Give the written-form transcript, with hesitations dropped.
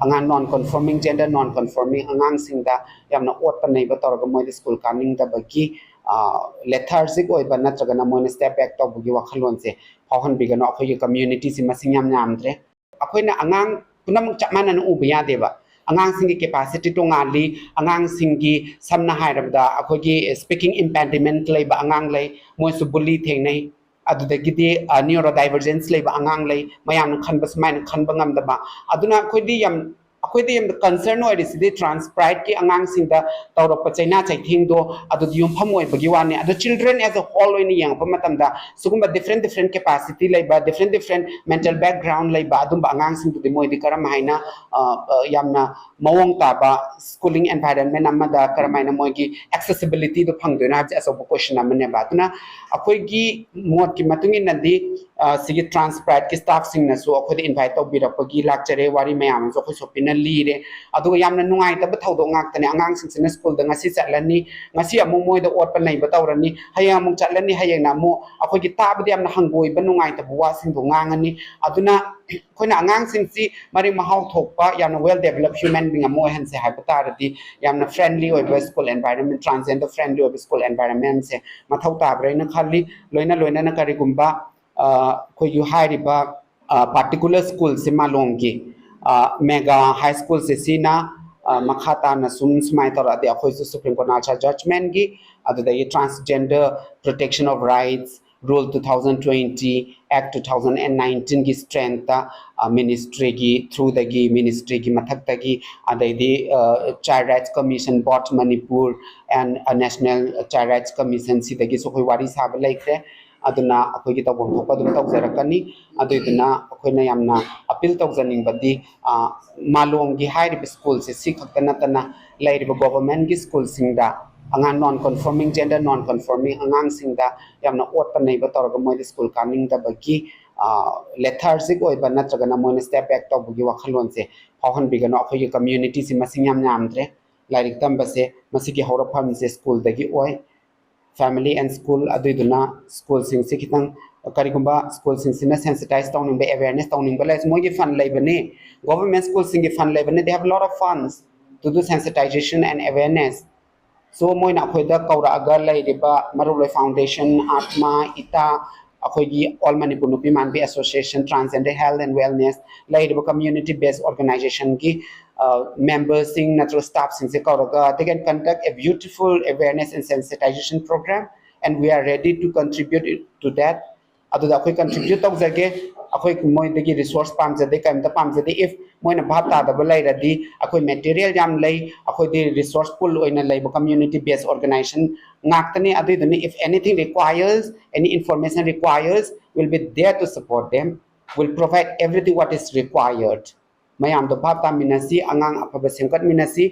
angang non-conforming gender non-conforming angang singda yamna ot panai ba tor ga moi school coming da bagi lethargic oi ba natraga na moi step back to bugi wakhalon se phauhan bigano akhoi community si masing yam nyamdre akhoi na angang punam chapmana nu ubiya deba angang singi capacity to ngali angang singi samna hairabda akhoi gi speaking impediment lei ba angang lei moi su bully thengnai adudagidi neurodivergence lei ba angang lei mayam khanba smain khanba ngamdaba aduna akhoi di yam concern oi risidi trans pride ki angang singda tawrok chaina chaithingdo adu yumpham oi bagi wani adu children as a whole oi ni yang pamatamda sugumba different capacity lei ba different mental background lei ba adum angang sing du moi di karam haina yamna mawong ta ba schooling environment amada karam haina moi gi accessibility do phangdona as a question amane ba tuna akhoi gi mot ki matungin nadi sigi trans pride ki staff sing na so akhoi invite to birakpagi lakchare wari mayam so khoi sopina lire adu yamna nungai ta bathodo ngak tane angang sing sina school da ngasi chatlani ngasi amu moi da ot panai batawrani hayang amu chatlani hayang na mu akhoi gi tabdi yamna hangoi ba nungai ta buwa sing do ngangani aduna khoina angang sing si mari mahau thokpa yamna well developed human being amu hen se haipatari yamna friendly oi school environment transgender friendly oi school environment se mathau ta braina khali loina na karigumba khoi yu hairiba particular school se malongki mega high school se sina makhata na sum smai tor ade akhoi su supreme court na judgment gi aduda transgender protection of rights rule 2020 act 2019 gi strength ministry gi through the gi ministry gi mathak ta gi adai child rights commission board manipur and a national child rights commission si dagi so khoi wari sab laikre aduna akhoi gi tawon thokpa dum tawjarakani aduna akhoi yamna appeal tawjaning badi malong gi high school se sikhakna tana lairiba government gi school singda angang non-conforming gender non-conforming angang singda yamna ot panai ba tor ga moi school coming da bagi lethargic oi ba natraga na moi step back to bugi wakhalon se phauhan bigano akhoi community si masing yam nyamdre lairik tamba se masigi horafam se school dagi oi family and school aduduna school sing sikitang karigumba school sing sina sensitize tawning ba awareness tawning ba lai mogi fund lai bane government school sing fund lai bane they have a lot of funds to do sensitization and awareness so moina khoida kaura agar lai riba maruloi foundation atma ita akhoigi all manipur nupi manbi association transgender health and wellness lai riba community based organization ki members sing natural staff sing se kauraga they can conduct a beautiful awareness and sensitization program and we are ready to contribute to that adu da khoi contribute tok jage akhoi moi degi resource pam jade kam ta pam jade if moina bhat ta da balai radi akhoi material jam lai akhoi di resource pool oina lai community based organization ngaktani adu dani if anything requires any information requires will be there to support them will provide everything what is required mayam do bhat ta minasi angang apaba semkat minasi